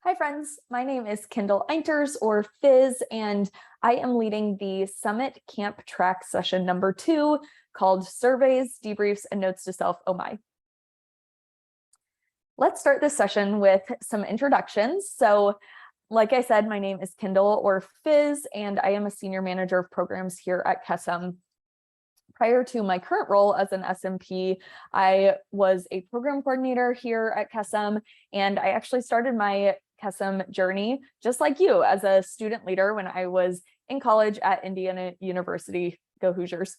Hi friends, my name is Kendall Einters or Fizz, and I am leading the Summit Camp Track session number 2 called Surveys, Debriefs, and Notes to Self, Oh My. Let's start this session with some introductions. So like I said, my name is Kendall or Fizz, and I am a senior manager of programs here at Kesem. Prior to my current role as an SMP, I was a program coordinator here at Kesem, and I actually started my Kesem journey, just like you, as a student leader when I was in college at Indiana University, go Hoosiers,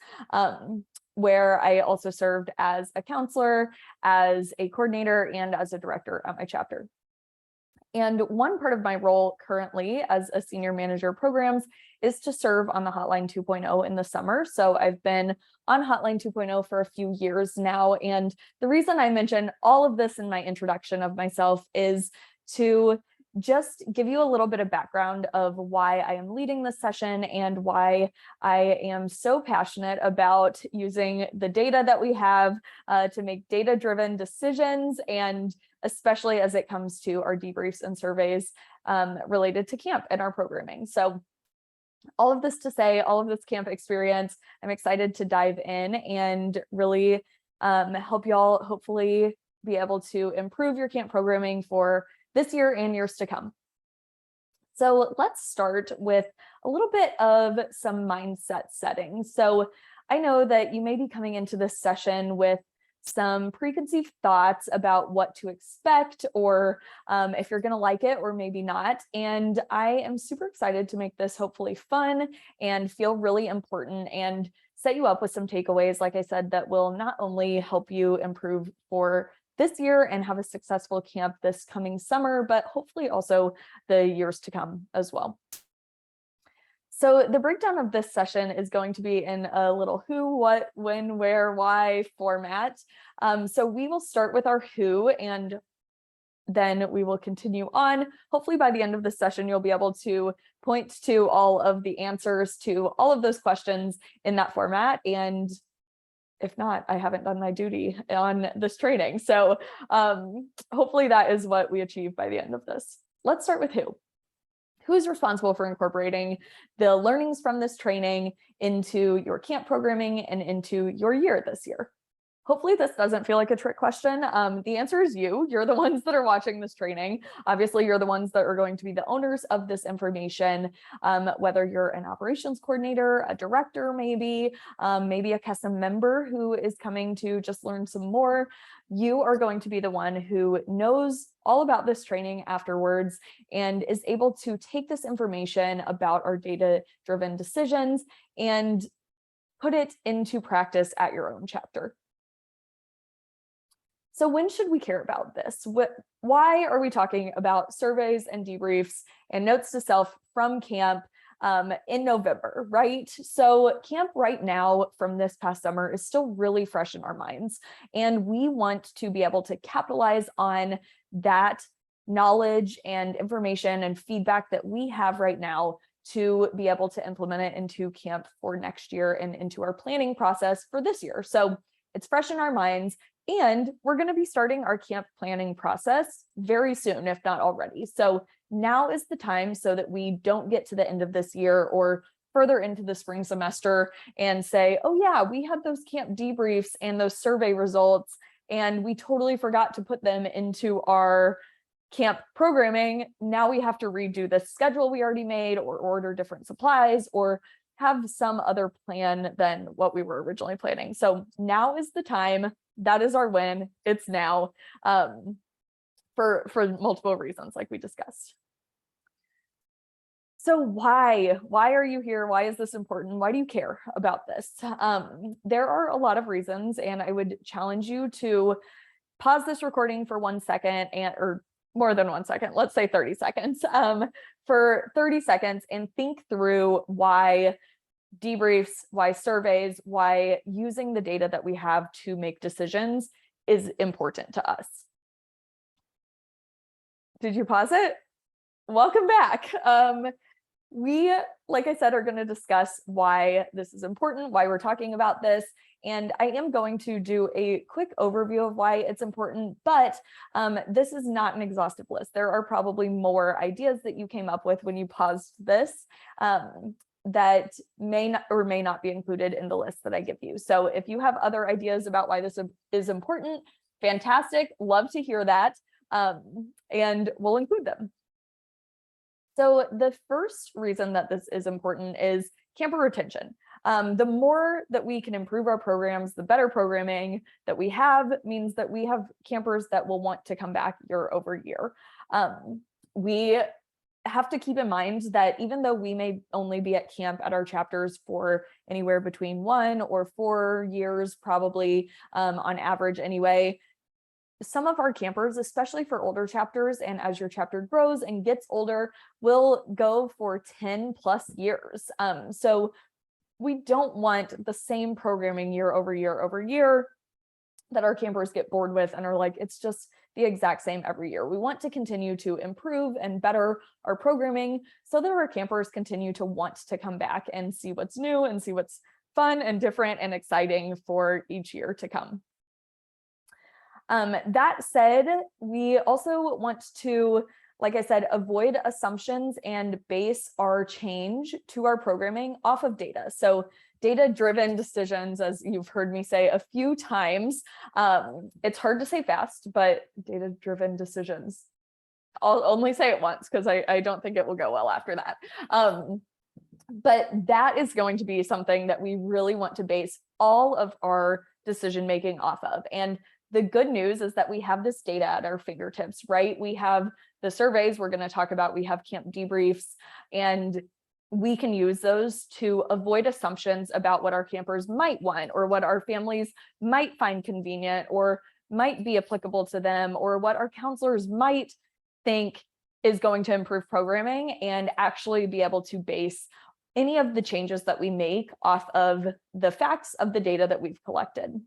where I also served as a counselor, as a coordinator, and as a director at my chapter. And one part of my role currently as a senior manager of programs is to serve on the Hotline 2.0 in the summer. So I've been on Hotline 2.0 for a few years now. And the reason I mention all of this in my introduction of myself is to just give you a little bit of background of why I am leading this session and why I am so passionate about using the data that we have to make data-driven decisions, and especially as it comes to our debriefs and surveys related to camp and our programming. So all of this to say, all of this camp experience, I'm excited to dive in and really help y'all hopefully be able to improve your camp programming for this year and years to come. So let's start with a little bit of some mindset setting. So I know that you may be coming into this session with some preconceived thoughts about what to expect, or if you're going to like it or maybe not. And I am super excited to make this hopefully fun and feel really important and set you up with some takeaways, like I said, that will not only help you improve for this year and have a successful camp this coming summer, but hopefully also the years to come as well. So the breakdown of this session is going to be in a little who, what, when, where, why format. So we will start with our who, and then we will continue on. Hopefully by the end of the session, you'll be able to point to all of the answers to all of those questions in that format. And if not, I haven't done my duty on this training. So hopefully that is what we achieve by the end of this. Let's start with who. Who is responsible for incorporating the learnings from this training into your camp programming and into your year this year? Hopefully this doesn't feel like a trick question. The answer is you. You're the ones that are watching this training. Obviously, you're the ones that are going to be the owners of this information, whether you're an operations coordinator, a director, maybe a Kesem member who is coming to just learn some more. You are going to be the one who knows all about this training afterwards and is able to take this information about our data-driven decisions and put it into practice at your own chapter. So when should we care about this? Why are we talking about surveys and debriefs and notes to self from camp in November, right? So camp right now from this past summer is still really fresh in our minds, and we want to be able to capitalize on that knowledge and information and feedback that we have right now to be able to implement it into camp for next year and into our planning process for this year. So it's fresh in our minds. And we're going to be starting our camp planning process very soon, if not already. So now is the time so that we don't get to the end of this year or further into the spring semester and say, oh yeah, we had those camp debriefs and those survey results, and we totally forgot to put them into our camp programming. Now we have to redo the schedule we already made or order different supplies or have some other plan than what we were originally planning. So now is the time. That is our win. It's now, for multiple reasons, like we discussed. So why are you here? Why is this important? Why do you care about this? There are a lot of reasons, and I would challenge you to pause this recording for 1 second or more than 1 second, let's say 30 seconds, for 30 seconds and think through why debriefs, why surveys, why using the data that we have to make decisions is important to us. Did you pause it? Welcome back. We, like I said, are going to discuss why this is important, why we're talking about this, And I am going to do a quick overview of why it's important, but this is not an exhaustive list. There are probably more ideas that you came up with when you paused this that may not or may not be included in the list that I give you. So if you have other ideas about why this is important, fantastic, love to hear that, and we'll include them. So the first reason that this is important is camper retention. The more that we can improve our programs, the better programming that we have means that we have campers that will want to come back year over year. We have to keep in mind that even though we may only be at camp at our chapters for anywhere between 1 or 4 years, probably on average anyway, some of our campers, especially for older chapters, and as your chapter grows and gets older, will go for 10 plus years. So we don't want the same programming year over year over year that our campers get bored with and are like, it's just the exact same every year. We want to continue to improve and better our programming so that our campers continue to want to come back and see what's new and see what's fun and different and exciting for each year to come. That said, we also want to, like I said, avoid assumptions and base our change to our programming off of data. So data-driven decisions, as you've heard me say a few times, it's hard to say fast, but data-driven decisions. I'll only say it once because I don't think it will go well after that. But that is going to be something that we really want to base all of our decision-making off of. And the good news is that we have this data at our fingertips, right? We have the surveys we're going to talk about, we have camp debriefs, and we can use those to avoid assumptions about what our campers might want or what our families might find convenient or might be applicable to them or what our counselors might think is going to improve programming, and actually be able to base any of the changes that we make off of the facts of the data that we've collected.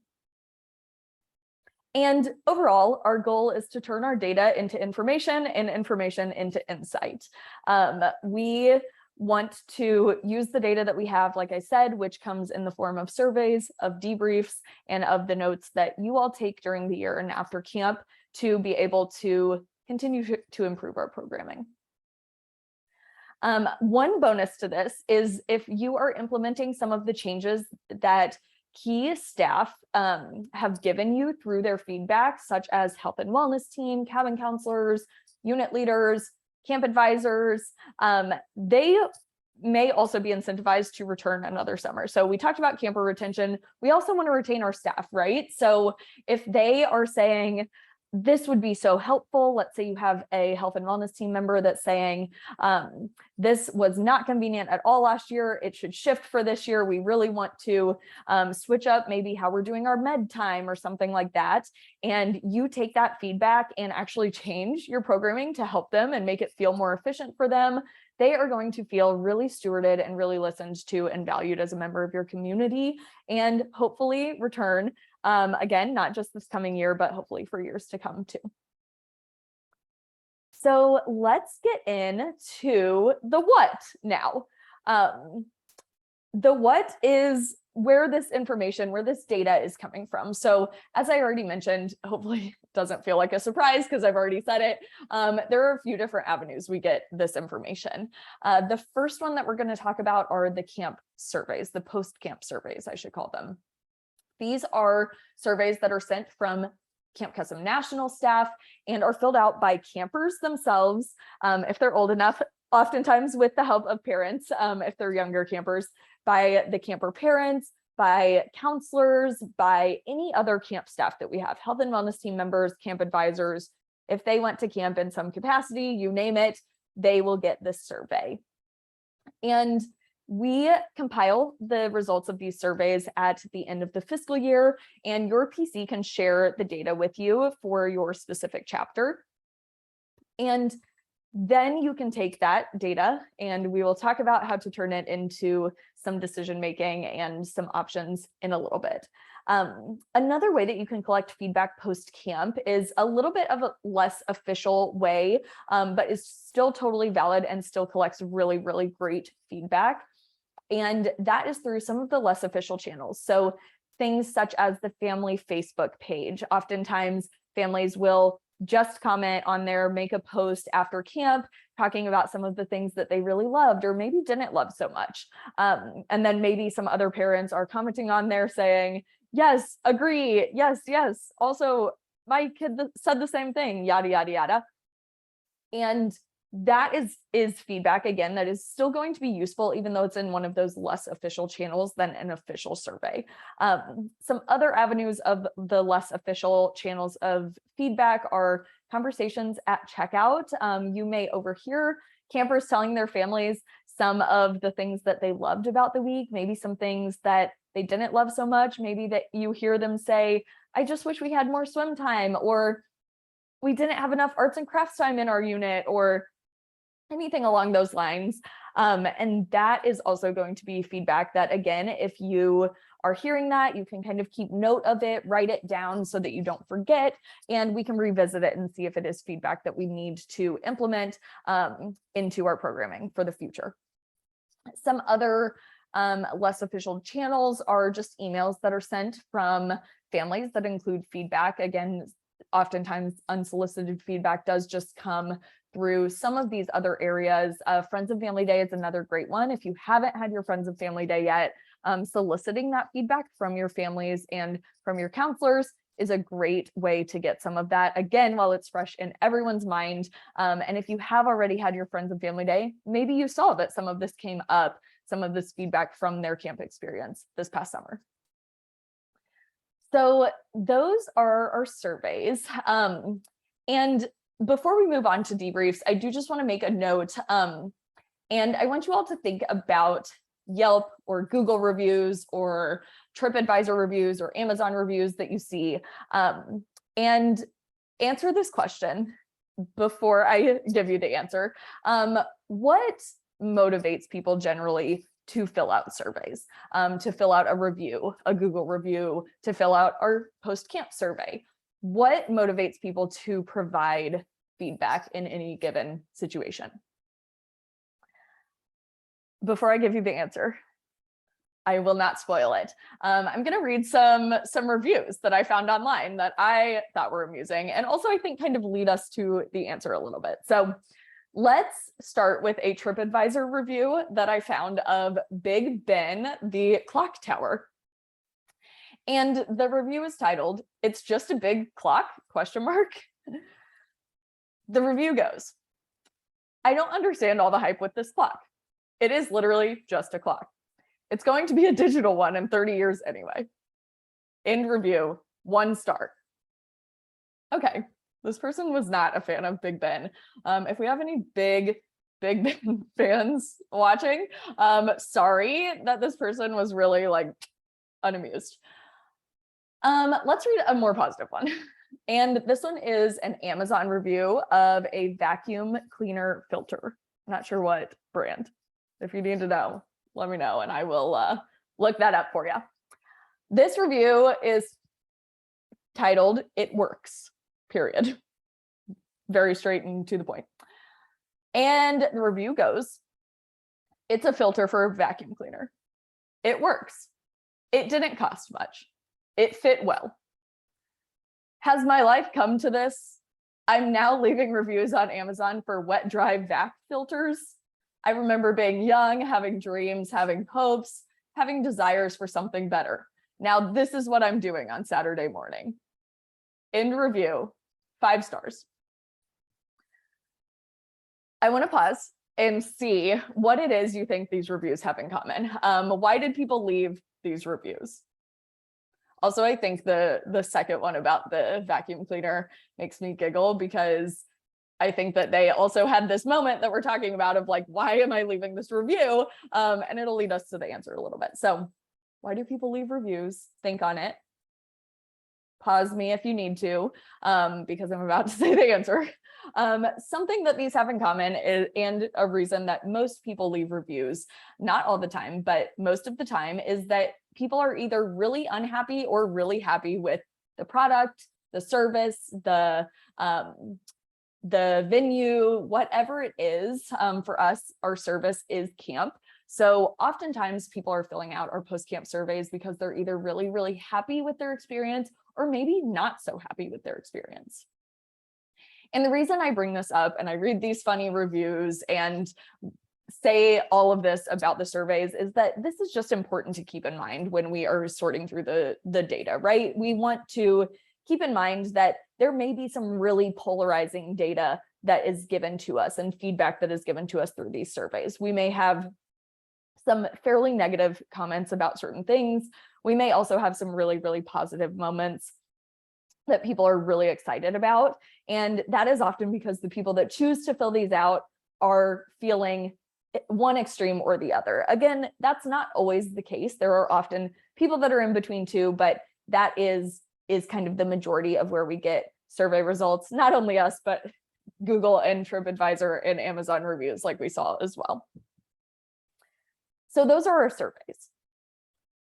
And overall, our goal is to turn our data into information and information into insight. We want to use the data that we have, like I said, which comes in the form of surveys, of debriefs, and of the notes that you all take during the year and after camp to be able to continue to improve our programming. One bonus to this is if you are implementing some of the changes that key staff have given you through their feedback, such as health and wellness team, cabin counselors, unit leaders, camp advisors, they may also be incentivized to return another summer. So we talked about camper retention. We also want to retain our staff, right? So if they are saying, this would be so helpful. Let's say you have a health and wellness team member that's saying, this was not convenient at all last year. It should shift for this year. We really want to switch up maybe how we're doing our med time or something like that. And you take that feedback and actually change your programming to help them and make it feel more efficient for them. They are going to feel really stewarded and really listened to and valued as a member of your community, and hopefully return again, not just this coming year, but hopefully for years to come too. So let's get into the what now. The what is where this information, where this data is coming from. So as I already mentioned, hopefully it doesn't feel like a surprise because I've already said it. There are a few different avenues we get this information. The first one that we're going to talk about are the camp surveys, the post-camp surveys, I should call them. These are surveys that are sent from Camp Kesem national staff and are filled out by campers themselves, if they're old enough, oftentimes with the help of parents, if they're younger campers, by the camper parents, by counselors, by any other camp staff that we have, health and wellness team members, camp advisors. If they went to camp in some capacity, you name it, they will get this survey. And we compile the results of these surveys at the end of the fiscal year, and your PC can share the data with you for your specific chapter. And then you can take that data, and we will talk about how to turn it into some decision making and some options in a little bit. Another way that you can collect feedback post-camp is a little bit of a less official way, but is still totally valid and still collects really, really great feedback. And that is through some of the less official channels. So things such as the family Facebook page. Oftentimes, families will just comment on there, make a post after camp, talking about some of the things that they really loved or maybe didn't love so much. And then maybe some other parents are commenting on there saying, yes, agree, yes, yes. Also, my kid said the same thing, yada, yada, yada. And that is feedback, again, that is still going to be useful, even though it's in one of those less official channels than an official survey. Some other avenues of the less official channels of feedback are conversations at checkout. You may overhear campers telling their families some of the things that they loved about the week, maybe some things that they didn't love so much, maybe that you hear them say, I just wish we had more swim time, or we didn't have enough arts and crafts time in our unit, or anything along those lines. And that is also going to be feedback that, again, if you are hearing that, you can kind of keep note of it, write it down so that you don't forget, and we can revisit it and see if it is feedback that we need to implement into our programming for the future. Some other less official channels are just emails that are sent from families that include feedback. Again, oftentimes unsolicited feedback does just come through some of these other areas. Friends and Family Day is another great one. If you haven't had your Friends and Family Day yet, soliciting that feedback from your families and from your counselors is a great way to get some of that, again, while it's fresh in everyone's mind. And if you have already had your Friends and Family Day, maybe you saw that some of this came up, some of this feedback from their camp experience this past summer. So those are our surveys. And before we move on to debriefs, I do just want to make a note. And I want you all to think about Yelp or Google reviews or TripAdvisor reviews or Amazon reviews that you see, and answer this question before I give you the answer. What motivates people generally to fill out surveys, to fill out a review, a Google review, to fill out our post-camp survey? What motivates people to provide feedback in any given situation? Before I give you the answer, I will not spoil it. I'm going to read some reviews that I found online that I thought were amusing, and also I think kind of lead us to the answer a little bit. So let's start with a TripAdvisor review that I found of Big Ben, the clock tower. And the review is titled, "It's just a big clock?" ? The review goes, "I don't understand all the hype with this clock. It is literally just a clock. It's going to be a digital one in 30 years anyway. End review, 1 star." Okay, this person was not a fan of Big Ben. If we have any Big Ben fans watching, sorry that this person was really like unamused. Let's read a more positive one. And this one is an Amazon review of a vacuum cleaner filter. I'm not sure what brand. If you need to know, let me know and I will look that up for you. This review is titled, "It works," period. Very straight and to the point. And the review goes, "It's a filter for a vacuum cleaner. It works. It didn't cost much. It fit well. Has my life come to this? I'm now leaving reviews on Amazon for wet, dry vac filters. I remember being young, having dreams, having hopes, having desires for something better. Now this is what I'm doing on Saturday morning." End review, 5 stars. I want to pause and see what it is you think these reviews have in common. Why did people leave these reviews? Also, I think the second one about the vacuum cleaner makes me giggle because I think that they also had this moment that we're talking about of like, why am I leaving this review? And it'll lead us to the answer a little bit. So why do people leave reviews? Think on it. Pause me if you need to, because I'm about to say the answer. Something that these have in common is, and a reason that most people leave reviews, not all the time, but most of the time, is that people are either really unhappy or really happy with the product, the service, the venue, whatever it is. For us, our service is camp. So oftentimes people are filling out our post-camp surveys because they're either really, really happy with their experience or maybe not so happy with their experience. And the reason I bring this up and I read these funny reviews and say all of this about the surveys is that this is just important to keep in mind when we are sorting through the data, right? We want to keep in mind that there may be some really polarizing data that is given to us and feedback that is given to us through these surveys. We may have some fairly negative comments about certain things. We may also have some really, really positive moments that people are really excited about. And that is often because the people that choose to fill these out are feeling one extreme or the other. Again, that's not always the case. There are often people that are in between too, but that is kind of the majority of where we get survey results, not only us, but Google and TripAdvisor and Amazon reviews like we saw as well. So those are our surveys.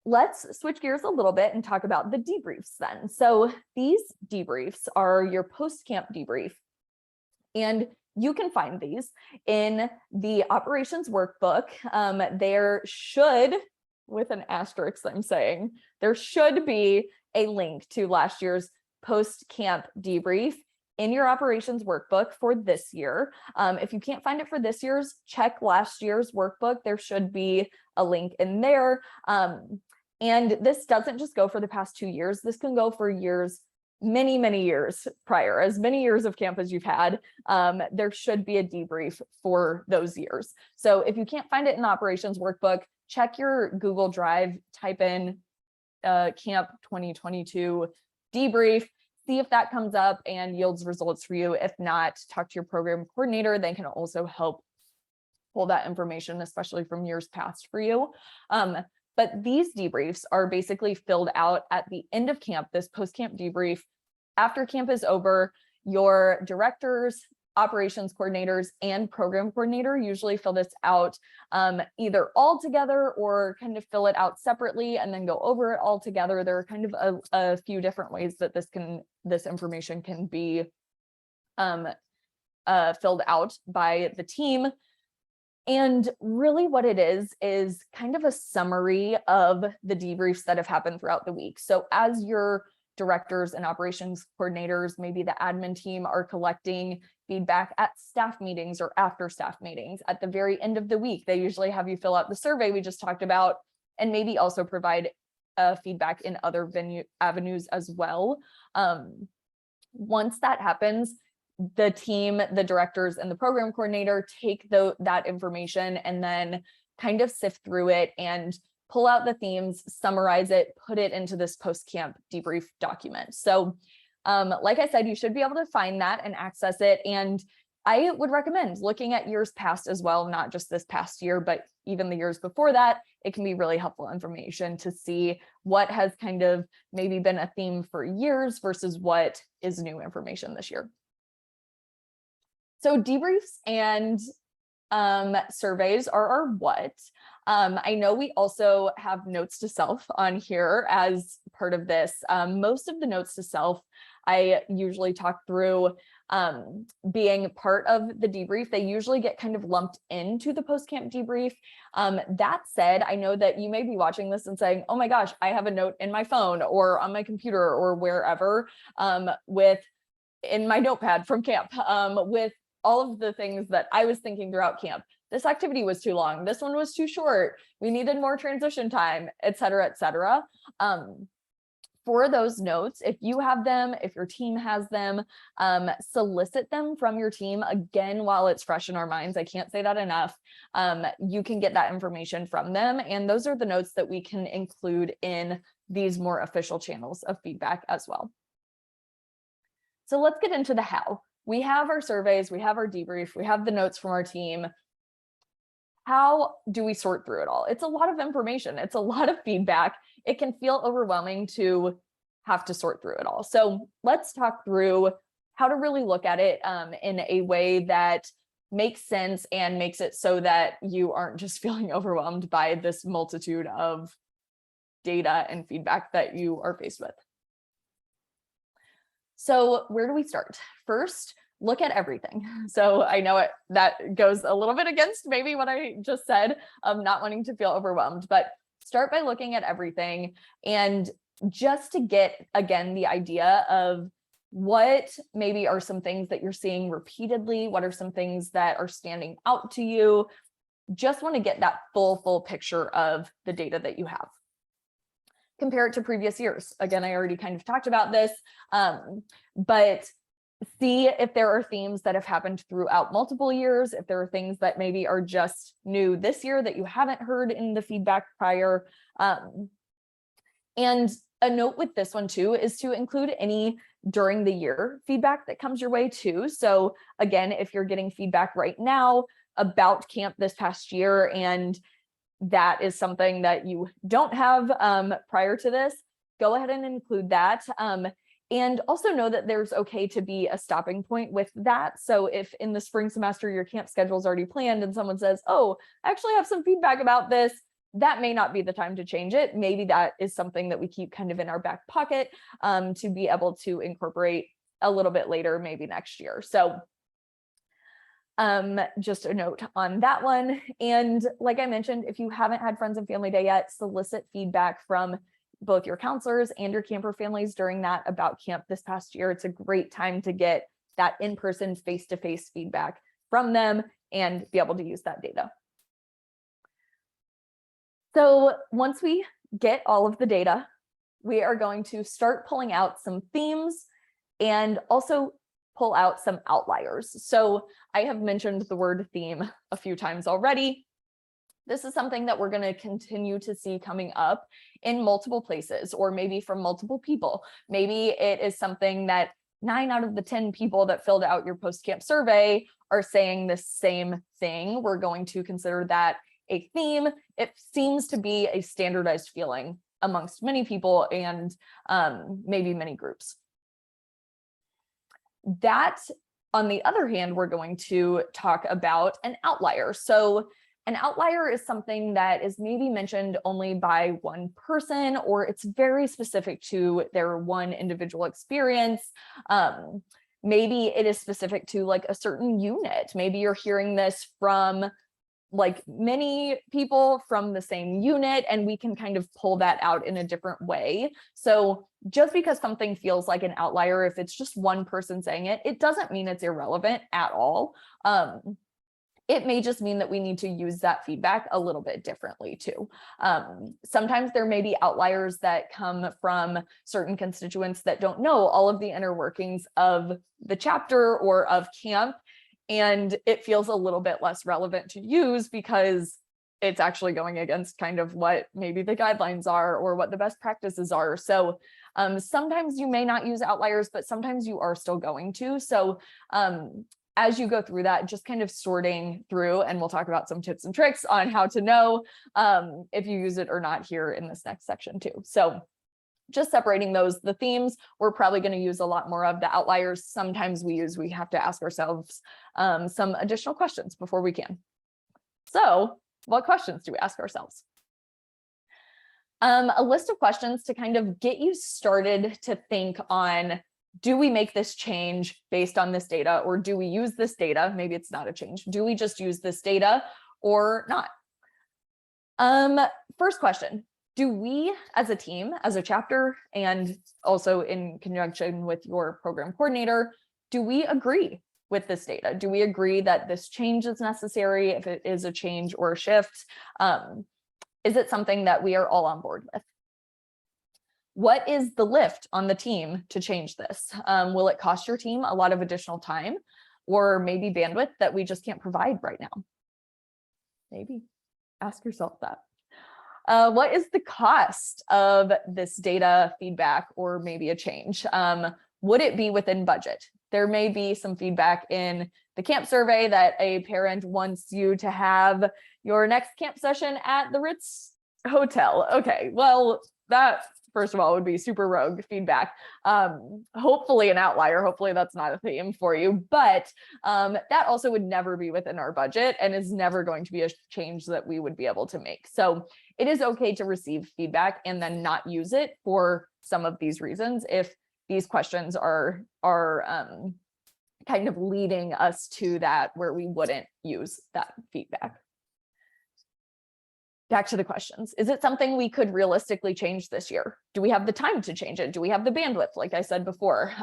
Let's switch gears a little bit and talk about the debriefs then. So these debriefs are your post-camp debrief, and you can find these in the operations workbook. There should, with an asterisk I'm saying, there should be a link to last year's post-camp debrief in your operations workbook for this year. If you can't find it for this year's, check last year's workbook. There should be a link in there. And this doesn't just go for the past 2 years. This can go for years, many, many years prior, as many years of camp as you've had. There should be a debrief for those years. So if you can't find it in the operations workbook, check your Google Drive, type in Camp 2022 debrief, see if that comes up and yields results for you. If not, talk to your program coordinator. They can also help pull that information, especially from years past for you. But these debriefs are basically filled out at the end of camp, this post-camp debrief. After camp is over, your directors, operations coordinators, and program coordinator usually fill this out either all together or kind of fill it out separately and then go over it all together. There are kind of a few different ways that this information can be filled out by the team. And really what it is kind of a summary of the debriefs that have happened throughout the week. So as your directors and operations coordinators, maybe the admin team, are collecting feedback at staff meetings or after staff meetings, at the very end of the week, they usually have you fill out the survey we just talked about, and maybe also provide feedback in other avenues as well. Once that happens, the team, the directors, and the program coordinator take that information and then kind of sift through it and pull out the themes, summarize it, put it into this post-camp debrief document. So like I said, you should be able to find that and access it. And I would recommend looking at years past as well, not just this past year, but even the years before that. It can be really helpful information to see what has kind of maybe been a theme for years versus what is new information this year. So debriefs and surveys are our what. I know we also have notes to self on here as part of this. Most of the notes to self, I usually talk through being part of the debrief. They usually get kind of lumped into the post-camp debrief. That said, I know that you may be watching this and saying, oh my gosh, I have a note in my phone or on my computer or wherever in my notepad from camp with all of the things that I was thinking throughout camp. This activity was too long. This one was too short. We needed more transition time, et cetera, et cetera. For those notes, if you have them, if your team has them, solicit them from your team again while it's fresh in our minds. I can't say that enough. You can get that information from them. And those are the notes that we can include in these more official channels of feedback as well. So let's get into the how. We have our surveys, we have our debrief, we have the notes from our team. How do we sort through it all? It's a lot of information. It's a lot of feedback. It can feel overwhelming to have to sort through it all. So let's talk through how to really look at it in a way that makes sense and makes it so that you aren't just feeling overwhelmed by this multitude of data and feedback that you are faced with. So where do we start? First, look at everything. So I know that goes a little bit against maybe what I just said of not wanting to feel overwhelmed, but start by looking at everything, and just to get, again, the idea of what maybe are some things that you're seeing repeatedly, what are some things that are standing out to you. Just want to get that full picture of the data that you have. Compare it to previous years. Again, I already kind of talked about this, but see if there are themes that have happened throughout multiple years, if there are things that maybe are just new this year that you haven't heard in the feedback prior. And a note with this one too is to include any during the year feedback that comes your way too. So again, if you're getting feedback right now about camp this past year, and that is something that you don't have prior to this, go ahead and include that. And also know that there's okay to be a stopping point with that. So if in the spring semester your camp schedule is already planned and someone says, oh, I actually have some feedback about this, that may not be the time to change it. Maybe that is something that we keep kind of in our back pocket to be able to incorporate a little bit later, maybe next year. So just a note on that one. And like I mentioned, if you haven't had Friends and Family Day yet, solicit feedback from both your counselors and your camper families during that about camp this past year. It's a great time to get that in-person, face-to-face feedback from them and be able to use that data. So once we get all of the data, we are going to start pulling out some themes and also pull out some outliers. So I have mentioned the word theme a few times already. This is something that we're going to continue to see coming up in multiple places, or maybe from multiple people. Maybe it is something that 9 out of the 10 people that filled out your post-camp survey are saying the same thing. We're going to consider that a theme. It seems to be a standardized feeling amongst many people and maybe many groups. That, on the other hand, we're going to talk about an outlier. So an outlier is something that is maybe mentioned only by one person, or it's very specific to their one individual experience. Maybe it is specific to like a certain unit. Maybe you're hearing this from like many people from the same unit, and we can kind of pull that out in a different way. So just because something feels like an outlier, if it's just one person saying it, it doesn't mean it's irrelevant at all. It may just mean that we need to use that feedback a little bit differently too. Sometimes there may be outliers that come from certain constituents that don't know all of the inner workings of the chapter or of camp, and it feels a little bit less relevant to use because it's actually going against kind of what maybe the guidelines are or what the best practices are. So sometimes you may not use outliers, but sometimes you are still going to. So as you go through that, just kind of sorting through, and we'll talk about some tips and tricks on how to know if you use it or not here in this next section too. So just separating those, the themes, we're probably going to use a lot more of. The outliers, sometimes we have to ask ourselves some additional questions before we can. So what questions do we ask ourselves? A list of questions to kind of get you started to think on, do we make this change based on this data, or do we use this data? Maybe it's not a change. Do we just use this data or not? First question, do we as a team, as a chapter, and also in conjunction with your program coordinator, do we agree with this data? Do we agree that this change is necessary, if it is a change or a shift? Is it something that we are all on board with? What is the lift on the team to change this? Will it cost your team a lot of additional time, or maybe bandwidth that we just can't provide right now? Maybe ask yourself that. What is the cost of this data feedback or maybe a change? Would it be within budget? There may be some feedback in the camp survey that a parent wants you to have your next camp session at the Ritz Hotel. Okay, well, that first of all would be super rogue feedback. Hopefully an outlier, hopefully that's not a theme for you, but that also would never be within our budget and is never going to be a change that we would be able to make. So it is okay to receive feedback and then not use it for some of these reasons if these questions are kind of leading us to that where we wouldn't use that feedback. Back to the questions. Is it something we could realistically change this year? Do we have the time to change it? Do we have the bandwidth, like I said before?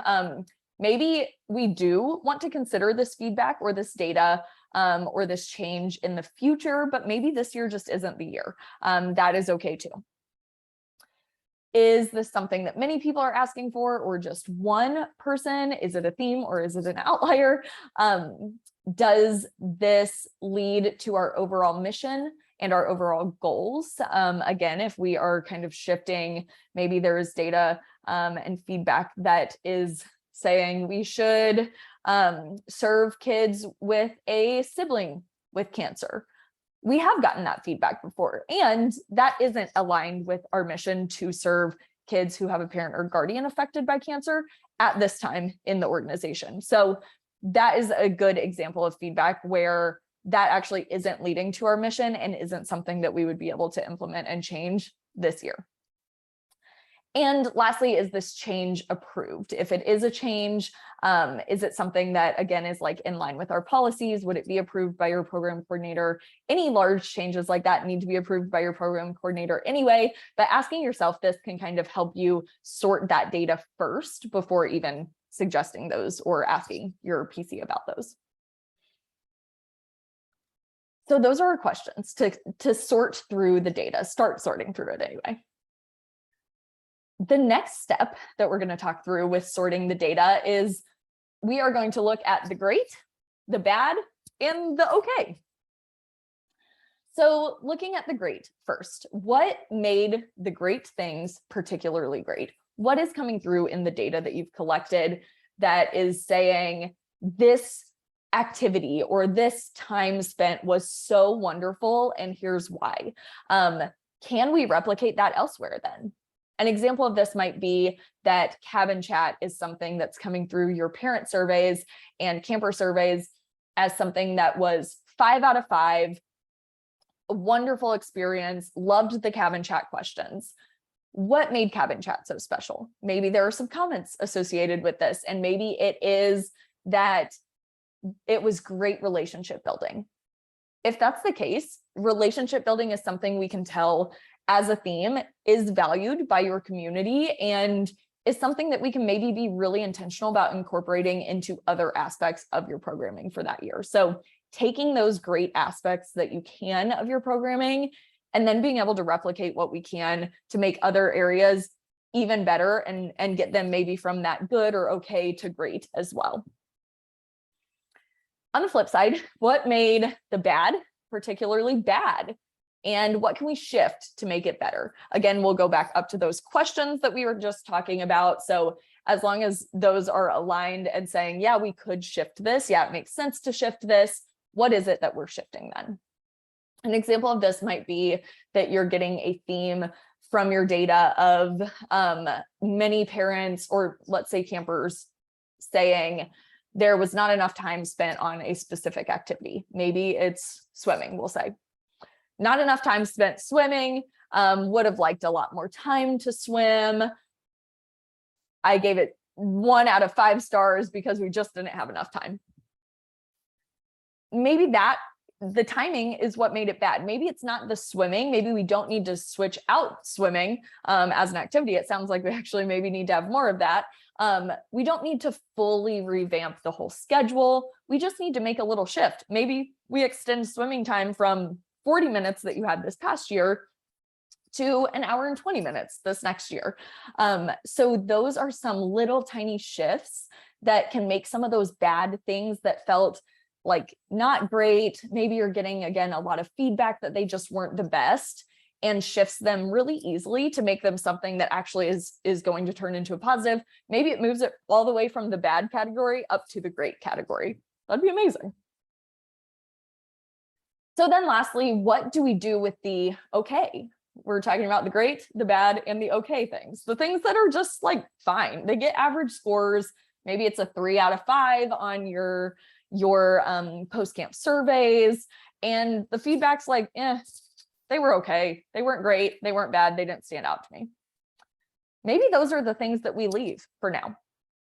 Maybe we do want to consider this feedback or this data or this change in the future, but maybe this year just isn't the year. That is okay too. Is this something that many people are asking for, or just one person? Is it a theme or is it an outlier? Does this lead to our overall mission and our overall goals? Again, if we are kind of shifting, maybe there is data and feedback that is saying we should serve kids with a sibling with cancer. We have gotten that feedback before, and that isn't aligned with our mission to serve kids who have a parent or guardian affected by cancer at this time in the organization. So that is a good example of feedback where that actually isn't leading to our mission and isn't something that we would be able to implement and change this year. And lastly, is this change approved? If it is a change, is it something that, again, is like in line with our policies? Would it be approved by your program coordinator? Any large changes like that need to be approved by your program coordinator anyway, but asking yourself this can kind of help you sort that data first before even suggesting those or asking your PC about those. So those are our questions to sort through the data, start sorting through it anyway. The next step that we're going to talk through with sorting the data is we are going to look at the great, the bad, and the okay. So looking at the great first, what made the great things particularly great? What is coming through in the data that you've collected that is saying this activity or this time spent was so wonderful, and here's why? Can we replicate that elsewhere then? An example of this might be that cabin chat is something that's coming through your parent surveys and camper surveys as something that was 5 out of 5, a wonderful experience, loved the cabin chat questions. What made cabin chat so special? Maybe there are some comments associated with this, and maybe it is that it was great relationship building. If that's the case, relationship building is something we can tell as a theme is valued by your community and is something that we can maybe be really intentional about incorporating into other aspects of your programming for that year. So taking those great aspects that you can of your programming and then being able to replicate what we can to make other areas even better and get them maybe from that good or okay to great as well. On the flip side, what made the bad particularly bad? And what can we shift to make it better? Again, we'll go back up to those questions that we were just talking about. So as long as those are aligned and saying, yeah, we could shift this. Yeah, it makes sense to shift this. What is it that we're shifting then? An example of this might be that you're getting a theme from your data of many parents, or let's say campers, saying there was not enough time spent on a specific activity. Maybe it's swimming, we'll say. Not enough time spent swimming, would have liked a lot more time to swim. I gave it 1 out of 5 stars because we just didn't have enough time. Maybe that the timing is what made it bad. Maybe it's not the swimming. Maybe we don't need to switch out swimming as an activity. It sounds like we actually maybe need to have more of that. We don't need to fully revamp the whole schedule. We just need to make a little shift. Maybe we extend swimming time from 40 minutes that you had this past year to 1 hour and 20 minutes this next year. So those are some little tiny shifts that can make some of those bad things that felt like not great. Maybe you're getting, again, a lot of feedback that they just weren't the best, and shifts them really easily to make them something that actually is going to turn into a positive. Maybe it moves it all the way from the bad category up to the great category. That'd be amazing. So then lastly, what do we do with the okay? We're talking about the great, the bad, and the okay things. The things that are just like fine. They get average scores. Maybe it's a 3 out of 5 on your post-camp surveys. And the feedback's like, they were okay. They weren't great. They weren't bad. They didn't stand out to me. Maybe those are the things that we leave for now.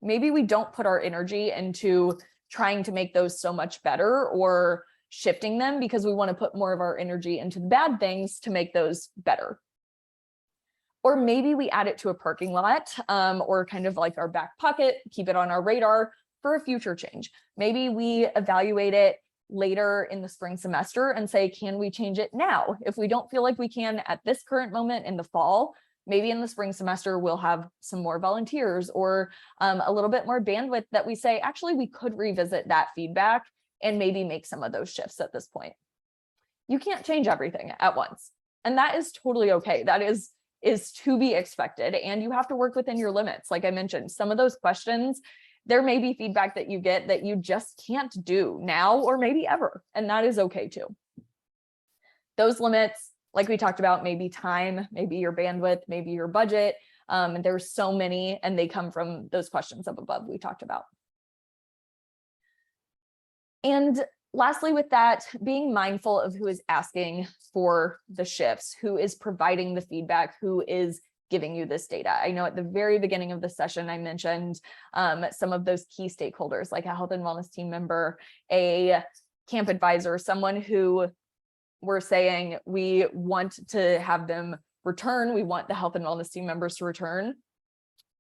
Maybe we don't put our energy into trying to make those so much better or shifting them because we want to put more of our energy into the bad things to make those better. Or maybe we add it to a parking lot, or kind of like our back pocket, keep it on our radar for a future change. Maybe we evaluate it later in the spring semester and say, can we change it now? If we don't feel like we can at this current moment in the fall, maybe in the spring semester, we'll have some more volunteers or a little bit more bandwidth that we say, actually, we could revisit that feedback and maybe make some of those shifts at this point. You can't change everything at once. And that is totally okay. That is to be expected. And you have to work within your limits. Like I mentioned, some of those questions, there may be feedback that you get that you just can't do now or maybe ever. And that is okay too. Those limits, like we talked about, maybe time, maybe your bandwidth, maybe your budget. There's so many, and they come from those questions up above we talked about. And lastly, with that, being mindful of who is asking for the shifts, who is providing the feedback, who is giving you this data. I know at the very beginning of the session, I mentioned some of those key stakeholders, like a health and wellness team member, a camp advisor, someone who we're saying we want to have them return. We want the health and wellness team members to return.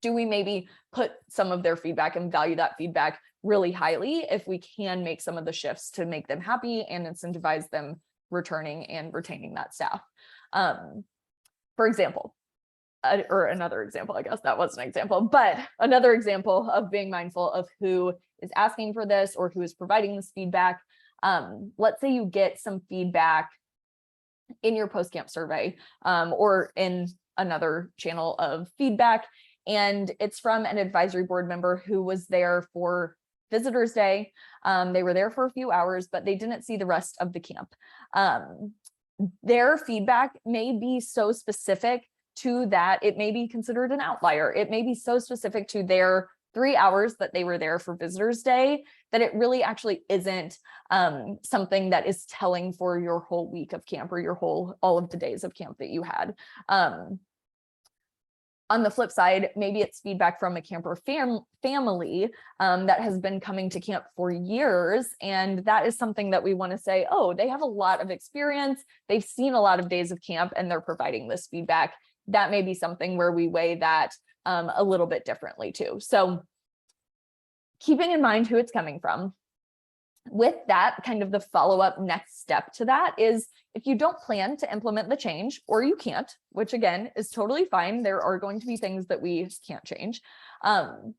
Do we maybe put some of their feedback and value that feedback really highly if we can make some of the shifts to make them happy and incentivize them returning and retaining that staff? For example, or another example, I guess that was an example, but another example of being mindful of who is asking for this or who is providing this feedback. Let's say you get some feedback in your post-camp survey or in another channel of feedback, and it's from an advisory board member who was there for Visitors Day. They were there for a few hours, but they didn't see the rest of the camp. Their feedback may be so specific to that it may be considered an outlier. It may be so specific to their 3 hours that they were there for Visitors Day that it really actually isn't something that is telling for your whole week of camp or your all of the days of camp that you had. On the flip side, maybe it's feedback from a camper family that has been coming to camp for years. And that is something that we want to say, oh, they have a lot of experience. They've seen a lot of days of camp and they're providing this feedback. That may be something where we weigh that a little bit differently too. So keeping in mind who it's coming from. With that, kind of the follow-up next step to that is if you don't plan to implement the change, or you can't, which again is totally fine. There are going to be things that we can't change. And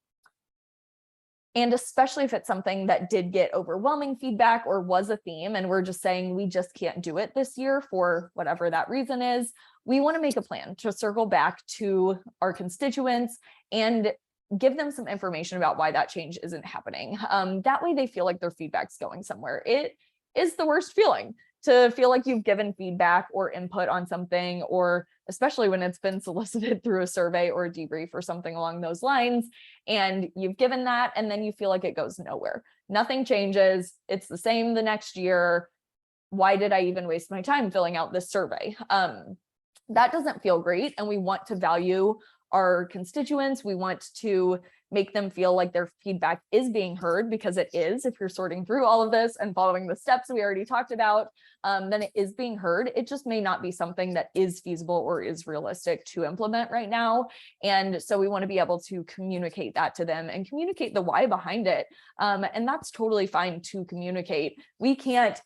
especially if it's something that did get overwhelming feedback or was a theme, and we're just saying we just can't do it this year for whatever that reason is, we want to make a plan to circle back to our constituents and give them some information about why that change isn't happening. That way they feel like their feedback's going somewhere. It is the worst feeling to feel like you've given feedback or input on something, or especially when it's been solicited through a survey or a debrief or something along those lines, and you've given that and then you feel like it goes nowhere. Nothing changes. It's the same the next year. Why did I even waste my time filling out this survey? That doesn't feel great, and we want to value our constituents. We want to make them feel like their feedback is being heard, because it is. If you're sorting through all of this and following the steps we already talked about, then it is being heard. It just may not be something that is feasible or is realistic to implement right now. And so we want to be able to communicate that to them and communicate the why behind it. And that's totally fine to communicate. We can't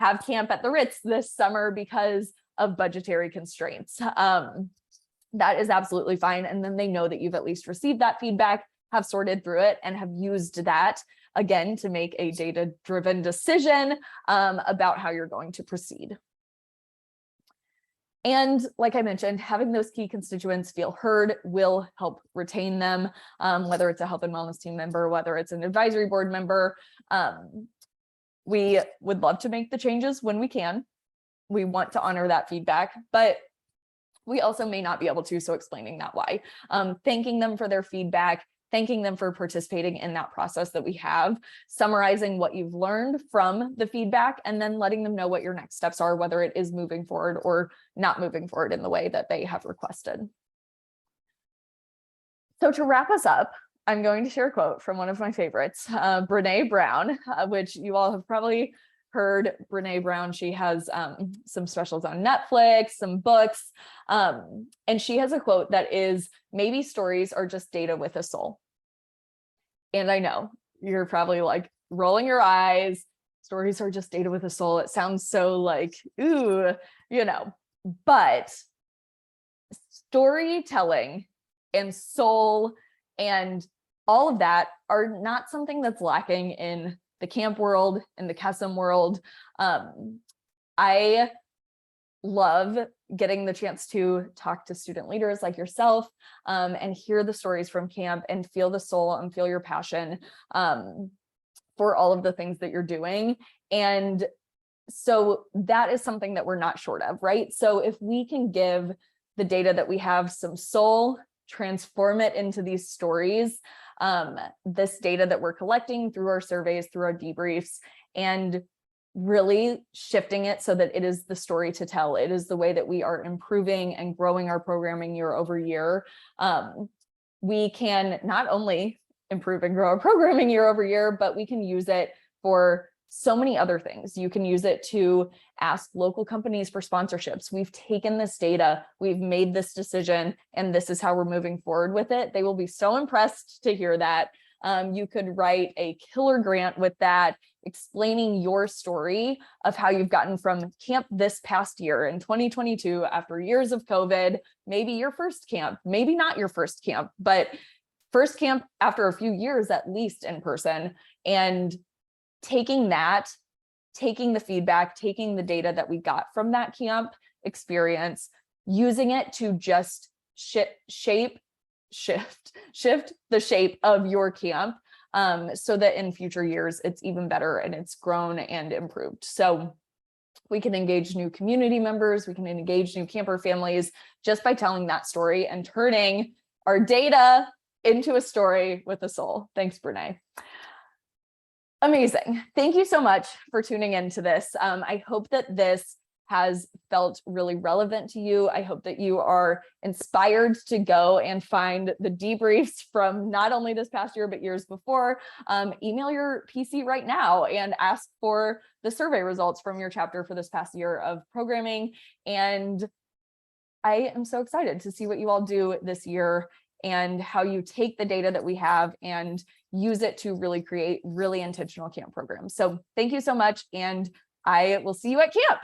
have camp at the Ritz this summer because of budgetary constraints. That is absolutely fine. And then they know that you've at least received that feedback, have sorted through it, and have used that again to make a data-driven decision about how you're going to proceed. And like I mentioned, having those key constituents feel heard will help retain them, whether it's a health and wellness team member, whether it's an advisory board member. We would love to make the changes when we can. We want to honor that feedback, but we also may not be able to, so explaining that why. Thanking them for their feedback, thanking them for participating in that process that we have, summarizing what you've learned from the feedback, and then letting them know what your next steps are, whether it is moving forward or not moving forward in the way that they have requested. So to wrap us up, I'm going to share a quote from one of my favorites, Brene Brown, which you all have probably heard. Brene Brown, she has some specials on Netflix, some books, and she has a quote that is, "Maybe stories are just data with a soul." And I know you're probably like rolling your eyes. Stories are just data with a soul. It sounds so like, ooh, but storytelling and soul and all of that are not something that's lacking in the camp world, in the Kesem world. I love getting the chance to talk to student leaders like yourself, and hear the stories from camp and feel the soul and feel your passion for all of the things that you're doing. And so that is something that we're not short of, right? So if we can give the data that we have some soul, transform it into these stories, this data that we're collecting through our surveys, through our debriefs, and really shifting it so that it is the story to tell. It is the way that we are improving and growing our programming year over year. We can not only improve and grow our programming year over year, but we can use it for so many other things. You can use it to ask local companies for sponsorships. We've taken this data, we've made this decision, and this is how we're moving forward with it. They will be so impressed to hear that. You could write a killer grant with that, explaining your story of how you've gotten from camp this past year in 2022, after years of COVID, maybe your first camp, maybe not your first camp, but first camp after a few years, at least in person, and taking that, taking the feedback, taking the data that we got from that camp experience, using it to just shift the shape of your camp, so that in future years it's even better and it's grown and improved. So we can engage new community members, we can engage new camper families just by telling that story and turning our data into a story with a soul. Thanks, Brene. Amazing. Thank you so much for tuning into this. I hope that this has felt really relevant to you. I hope that you are inspired to go and find the debriefs from not only this past year, but years before. Email your PC right now and ask for the survey results from your chapter for this past year of programming. And I am so excited to see what you all do this year and how you take the data that we have and use it to really create really intentional camp programs. So thank you so much, and I will see you at camp.